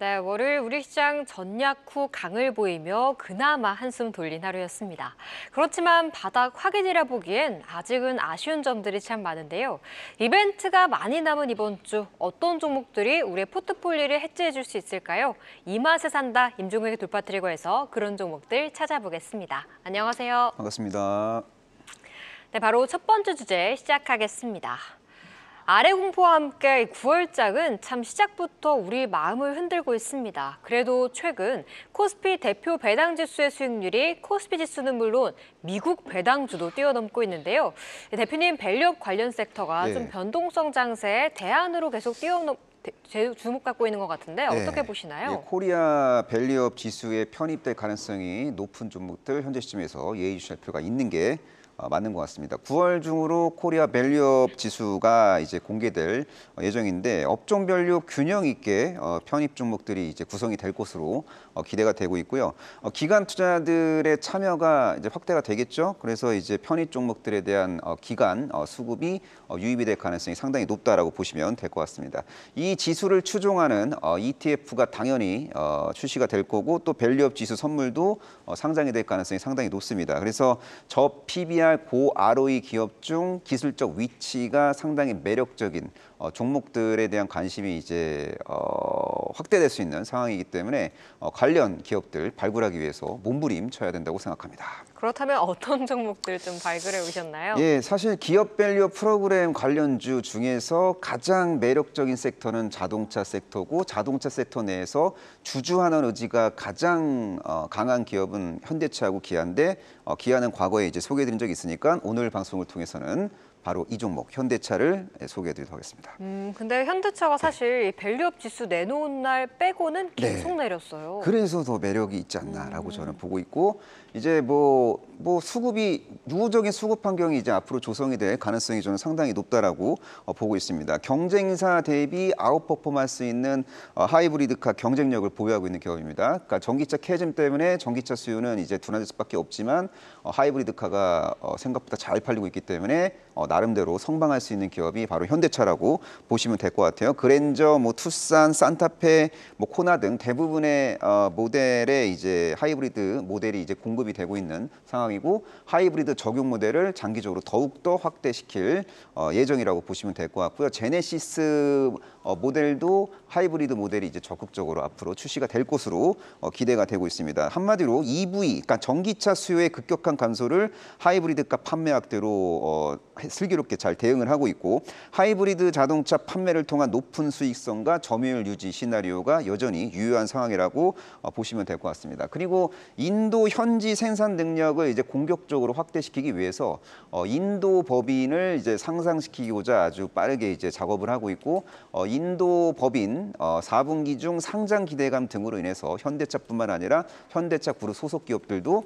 네, 월요일 우리 시장 전략 후 강을 보이며 그나마 한숨 돌린 하루였습니다. 그렇지만 바닥 확인이라 보기엔 아직은 아쉬운 점들이 참 많은데요. 이벤트가 많이 남은 이번 주 어떤 종목들이 우리의 포트폴리오를 해지해 줄 수 있을까요? 이 맛에 산다 임종혁의 돌파 트리거에서 그런 종목들 찾아보겠습니다. 안녕하세요. 반갑습니다. 네, 바로 첫 번째 주제 시작하겠습니다. 아래 공포와 함께 9월장은 참 시작부터 우리 마음을 흔들고 있습니다. 그래도 최근 코스피 대표 배당 지수의 수익률이 코스피 지수는 물론 미국 배당주도 뛰어넘고 있는데요. 대표님, 밸류업 관련 섹터가 좀 변동성 장세의 대안으로 계속 주목 갖고 있는 것 같은데 어떻게 보시나요? 코리아 밸류업 지수에 편입될 가능성이 높은 종목들 현재 시점에서 예의주시할 필요가 있는 게 맞는 것 같습니다. 9월 중으로 코리아 밸류업 지수가 이제 공개될 예정인데 업종별로 균형 있게 편입 종목들이 이제 구성이 될 것으로 기대가 되고 있고요. 기관 투자들의 참여가 이제 확대가 되겠죠. 그래서 이제 편입 종목들에 대한 기관 수급이 유입이 될 가능성이 상당히 높다라고 보시면 될 것 같습니다. 이 지수를 추종하는 ETF가 당연히 출시가 될 거고 또 밸류업 지수 선물도 상장이 될 가능성이 상당히 높습니다. 그래서 저 PBR 고 ROE 기업 중 기술적 위치가 상당히 매력적인 종목들에 대한 관심이 이제 확대될 수 있는 상황이기 때문에 관련 기업들 발굴하기 위해서 몸부림쳐야 된다고 생각합니다. 그렇다면 어떤 종목들 좀 발굴해 오셨나요? 예, 사실 기업 밸류업 프로그램 관련주 중에서 가장 매력적인 섹터는 자동차 섹터고 자동차 섹터 내에서 주주하는 의지가 가장 강한 기업은 현대차하고 기아인데 기아는 과거에 이제 소개해드린 적이 있으니까 오늘 방송을 통해서는 바로 이 종목 현대차를 소개해드리도록 하겠습니다. 근데 현대차가 사실 밸류업 지수 내놓은 날 빼고는 계속 내렸어요. 그래서 더 매력이 있지 않나라고 저는 보고 있고 이제 뭐 수급이 누구적인 수급 환경이 이제 앞으로 조성이 될 가능성이 저는 상당히 높다라고 보고 있습니다. 경쟁사 대비 아웃 퍼포먼스 있는 하이브리드카 경쟁력을 보유하고 있는 기업입니다. 그러니까 전기차 캐즘 때문에 전기차 수요는 이제 둔화될 수밖에 없지만 하이브리드카가 생각보다 잘 팔리고 있기 때문에 나름대로 성장할 수 있는 기업이 바로 현대차라고 보시면 될 것 같아요. 그랜저, 투싼, 산타페, 코나 등 대부분의 모델의 이제 하이브리드 모델이 이제 공급이 되고 있는 상황이고 하이브리드 적용 모델을 장기적으로 더욱더 확대시킬 예정이라고 보시면 될 것 같고요. 제네시스 모델도 하이브리드 모델이 이제 적극적으로 앞으로 출시가 될 것으로 기대가 되고 있습니다. 한마디로 EV, 그러니까 전기차 수요의 급격한 감소를 하이브리드가 판매 확대로 슬기롭게 잘 대응을 하고 있고 하이브리드 자동차 판매를 통한 높은 수익성과 점유율 유지 시나리오가 여전히 유효한 상황이라고 보시면 될 것 같습니다. 그리고 인도 현지 생산 능력을 이제 공격적으로 확대시키기 위해서 인도 법인을 이제 상장시키고자 아주 빠르게 이제 작업을 하고 있고 인도 법인 4분기 중 상장 기대감 등으로 인해서 현대차뿐만 아니라 현대차 그룹 소속 기업들도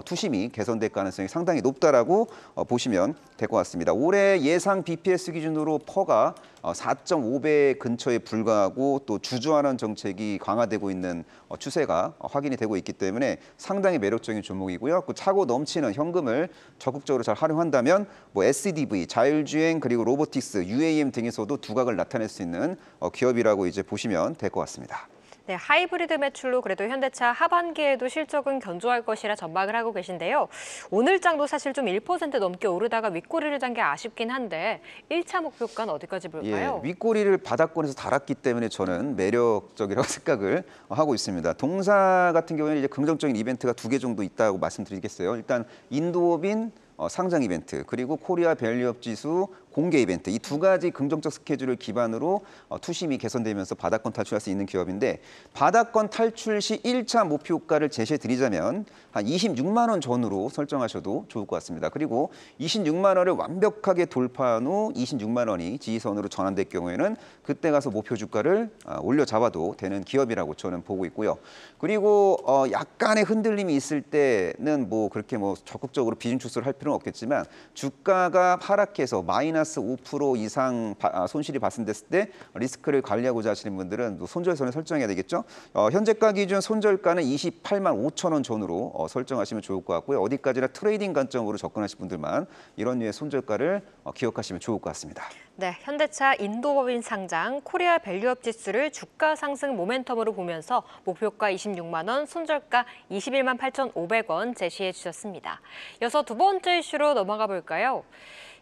투심이 개선될 가능성이 상당히 높다라고 보시면 될 것 같습니다. 올해 예상 BPS 기준으로 퍼가 4.5배 근처에 불과하고 또 주주환원 정책이 강화되고 있는 추세가 확인이 되고 있기 때문에 상당히 매력적인 종목이고요. 그 차고 넘치는 현금을 적극적으로 잘 활용한다면 SDV, 자율주행 그리고 로보틱스, UAM 등에서도 두각을 나타낼 수 있는 기업이라고 이제 보시면 될 것 같습니다. 네, 하이브리드 매출로 그래도 현대차 하반기에도 실적은 견조할 것이라 전망을 하고 계신데요. 오늘 장도 사실 좀 1% 넘게 오르다가 윗꼬리를 단 게 아쉽긴 한데 1차 목표가는 어디까지 볼까요? 예, 윗꼬리를 바닥권에서 달았기 때문에 저는 매력적이라고 생각을 하고 있습니다. 동사 같은 경우에는 이제 긍정적인 이벤트가 2개 정도 있다고 말씀드리겠어요. 일단 인도업인 상장 이벤트 그리고 코리아 밸류업 지수 공개 이벤트 이 두 가지 긍정적 스케줄을 기반으로 투심이 개선되면서 바닥권 탈출할 수 있는 기업인데 바닥권 탈출 시 1차 목표가를 제시해 드리자면 한 26만 원 전후로 설정하셔도 좋을 것 같습니다. 그리고 26만 원을 완벽하게 돌파한 후 26만 원이 지지선으로 전환될 경우에는 그때 가서 목표 주가를 올려 잡아도 되는 기업이라고 저는 보고 있고요. 그리고 약간의 흔들림이 있을 때는 그렇게 적극적으로 비중 축소를 할 필요는 없겠지만 주가가 하락해서 마이너스 5% 이상 손실이 발생됐을 때 리스크를 관리하고자 하시는 분들은 손절선을 설정해야 되겠죠. 현재가 기준 손절가는 28만 5천 원 전후로 설정하시면 좋을 것 같고요. 어디까지나 트레이딩 관점으로 접근하실 분들만 이런 류의 손절가를 기억하시면 좋을 것 같습니다. 네, 현대차 인도법인 상장 코리아 밸류업 지수를 주가 상승 모멘텀으로 보면서 목표가 26만 원, 손절가 21만 8,500원 제시해 주셨습니다. 이어서 두 번째 이슈로 넘어가 볼까요?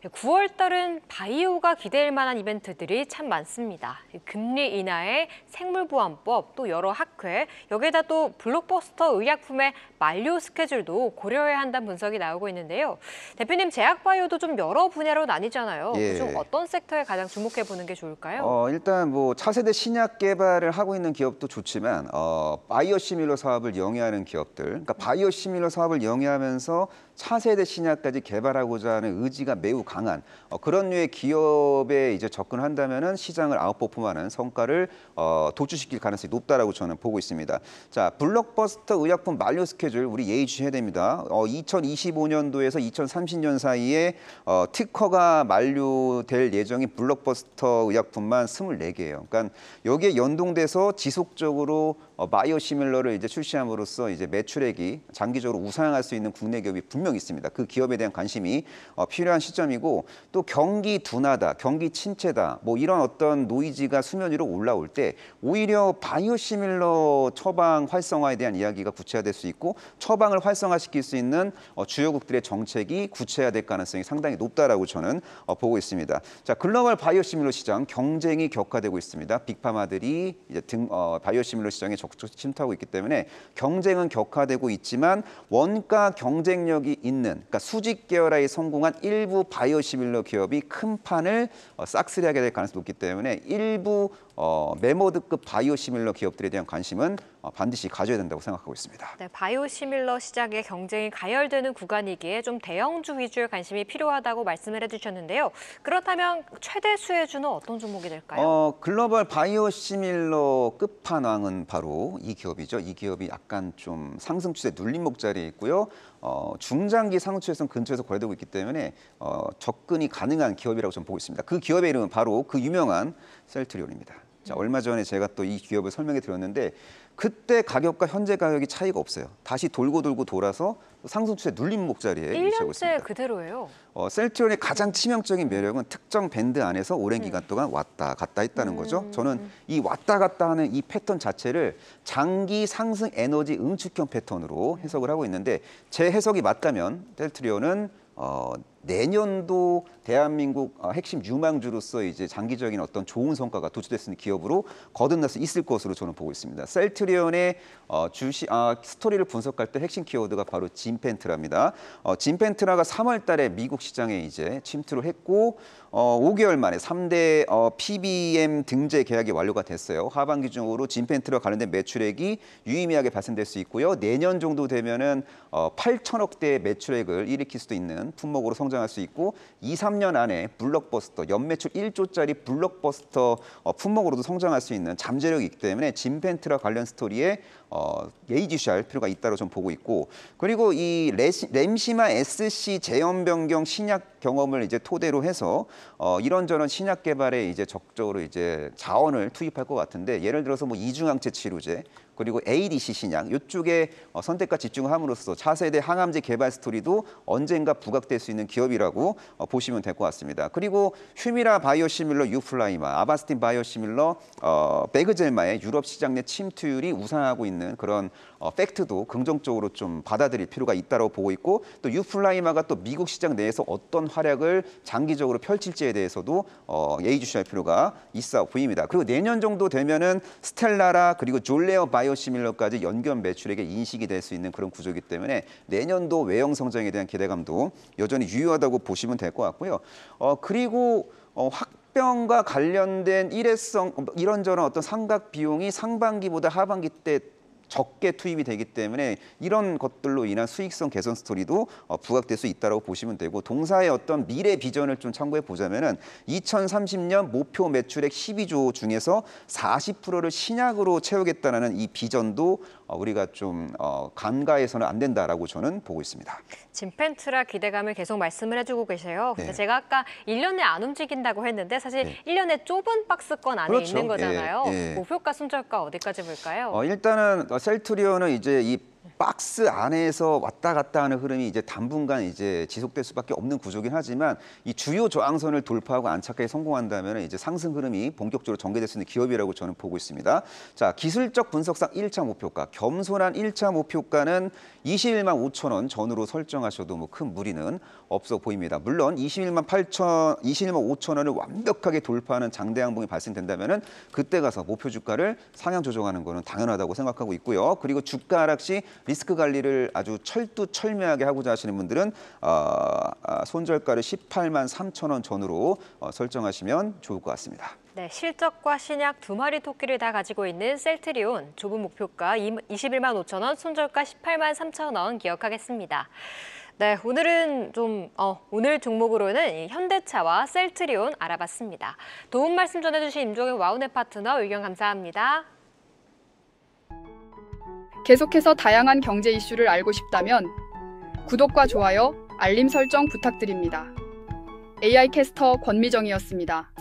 9월 달은 바이오가 기대할 만한 이벤트들이 참 많습니다. 금리 인하에 생물보안법, 또 여러 학회, 여기에다 또 블록버스터 의약품의 만료 스케줄도 고려해야 한다는 분석이 나오고 있는데요. 대표님, 제약바이오도 좀 여러 분야로 나뉘잖아요. 예. 그중 어떤 섹터에 가장 주목해 보는 게 좋을까요? 일단 뭐 차세대 신약 개발을 하고 있는 기업도 좋지만 바이오시밀러 사업을 영위하는 기업들, 그러니까 바이오시밀러 사업을 영위하면서 차세대 신약까지 개발하고자 하는 의지가 매우 강한 그런 류의 기업에 이제 접근한다면은 시장을 아웃퍼폼하는 성과를 도출시킬 가능성이 높다라고 저는 보고 있습니다. 자, 블록버스터 의약품 만료 스케줄 우리 예의주시해야 됩니다. 2025년도에서 2030년 사이에 특허가 만료될 예정인 블록버스터 의약품만 24개예요. 그러니까 여기에 연동돼서 지속적으로 바이오시밀러를 이제 출시함으로써 이제 매출액이 장기적으로 우상향할 수 있는 국내 기업이 분명히 있습니다. 그 기업에 대한 관심이 필요한 시점이고 또 경기 둔화다, 경기 침체다, 뭐 이런 어떤 노이즈가 수면 위로 올라올 때 오히려 바이오시밀러 처방 활성화에 대한 이야기가 구체화될 수 있고 처방을 활성화시킬 수 있는 주요국들의 정책이 구체화될 가능성이 상당히 높다라고 저는 보고 있습니다. 자, 글로벌 바이오시밀러 시장 경쟁이 격화되고 있습니다. 빅파마들이 이제 바이오시밀러 시장에 적극 침투하고 있기 때문에 경쟁은 격화되고 있지만 원가 경쟁력이 있는, 그러니까 수직 계열화에 성공한 일부 바이오시밀러 기업이 큰 판을 싹쓸이하게 될 가능성이 높기 때문에 일부 메모드급 바이오시밀러 기업들에 대한 관심은 반드시 가져야 된다고 생각하고 있습니다. 네, 바이오시밀러 시장의 경쟁이 가열되는 구간이기에 좀 대형주 위주의 관심이 필요하다고 말씀을 해주셨는데요. 그렇다면 최대 수혜주는 어떤 종목이 될까요? 글로벌 바이오시밀러 끝판왕은 바로 이 기업이죠. 이 기업이 약간 좀 상승 추세 눌림목 자리에 있고요. 중장기 상승 추세선 근처에서 거래되고 있기 때문에 접근이 가능한 기업이라고 저는 보고 있습니다. 그 기업의 이름은 바로 그 유명한 셀트리온입니다. 자, 얼마 전에 제가 또 이 기업을 설명해 드렸는데 그때 가격과 현재 가격이 차이가 없어요. 다시 돌고 돌아서 상승 추세 눌림목 자리에 위치하고 1년째 있습니다. 그대로예요. 셀트리온의 가장 치명적인 매력은 특정 밴드 안에서 오랜 기간 동안 왔다 갔다 했다는 거죠. 저는 이 왔다 갔다 하는 이 패턴 자체를 장기 상승 에너지 응축형 패턴으로 해석을 하고 있는데 제 해석이 맞다면 셀트리온은 내년도 대한민국 핵심 유망주로서 이제 장기적인 어떤 좋은 성과가 도출될 수 있는 기업으로 거듭날 수 있을 것으로 저는 보고 있습니다. 셀트리온의 스토리를 분석할 때 핵심 키워드가 바로 진펜트라입니다. 진펜트라가 3월 달에 미국 시장에 이제 침투를 했고 5개월 만에 3대 PBM 등재 계약이 완료가 됐어요. 하반기 중으로 진펜트라 관련된 매출액이 유의미하게 발생될 수 있고요. 내년 정도 되면은 8천억대의 매출액을 일으킬 수도 있는 품목으로 성장할 수 있고 2, 3년 안에 블록버스터 연매출 1조짜리 블록버스터 품목으로도 성장할 수 있는 잠재력이 있기 때문에 진펜트라 관련 스토리에 예의주시할 필요가 있다고 좀 보고 있고 그리고 이 램시마 SC 제형 변경 신약 경험을 이제 토대로 해서 이런저런 신약 개발에 이제 적극적으로 이제 자원을 투입할 것 같은데 예를 들어서 뭐 이중항체 치료제 그리고 ADC 신약 이쪽에 선택과 집중을 함으로써 차세대 항암제 개발 스토리도 언젠가 부각될 수 있는 기업이라고 보시면 될 것 같습니다. 그리고 휴미라 바이오시밀러 유플라이마, 아바스틴 바이오시밀러 베그젤마의 유럽 시장 내 침투율이 우상하고 있는 그런 팩트도 긍정적으로 좀 받아들일 필요가 있다고 보고 있고 또 유플라이마가 또 미국 시장 내에서 어떤 활약을 장기적으로 펼칠지에 대해서도 예의주시할 필요가 있어 보입니다. 그리고 내년 정도 되면은 스텔라라 그리고 졸레어 바이오시밀러까지 연결 매출액에 인식이 될 수 있는 그런 구조이기 때문에 내년도 외형 성장에 대한 기대감도 여전히 유효하다고 보시면 될 것 같고요. 그리고 확병과 관련된 일회성 이런저런 어떤 상각 비용이 상반기보다 하반기 때 적게 투입이 되기 때문에 이런 것들로 인한 수익성 개선 스토리도 부각될 수 있다고 보시면 되고 동사의 어떤 미래 비전을 좀 참고해 보자면은 2030년 목표 매출액 12조 중에서 40%를 신약으로 채우겠다는 이 비전도 우리가 좀 간과해서는 안 된다라고 저는 보고 있습니다. 진펜트라 기대감을 계속 말씀을 해주고 계세요. 근데 네. 제가 아까 1년에 안 움직인다고 했는데 사실 네. 1년에 좁은 박스권 안에 그렇죠. 있는 거잖아요. 예, 예. 목표가 손절가 어디까지 볼까요? 일단은 셀트리온은 이제 이 박스 안에서 왔다 갔다 하는 흐름이 이제 당분간 이제 지속될 수밖에 없는 구조긴 하지만 이 주요 저항선을 돌파하고 안착하게 성공한다면 이제 상승 흐름이 본격적으로 전개될 수 있는 기업이라고 저는 보고 있습니다. 자, 기술적 분석상 1차 목표가 겸손한 1차 목표가는 21만 5천 원 전후로 설정하셔도 뭐 큰 무리는 없어 보입니다. 물론 21만 5천 원을 완벽하게 돌파하는 장대 양봉이 발생된다면은 그때 가서 목표 주가를 상향 조정하는 거는 당연하다고 생각하고 있고요. 그리고 주가 하락 시 리스크 관리를 아주 철두철미하게 하고자 하시는 분들은 손절가를 18만 3천 원 전후로 설정하시면 좋을 것 같습니다. 네, 실적과 신약 두 마리 토끼를 다 가지고 있는 셀트리온, 좁은 목표가 21만 5천 원, 손절가 18만 3천 원 기억하겠습니다. 네, 오늘은 오늘 종목으로는 이 현대차와 셀트리온 알아봤습니다. 도움 말씀 전해주신 임종현 와우넷 파트너 의견 감사합니다. 계속해서 다양한 경제 이슈를 알고 싶다면 구독과 좋아요, 알림 설정 부탁드립니다. AI 캐스터 권미정이었습니다.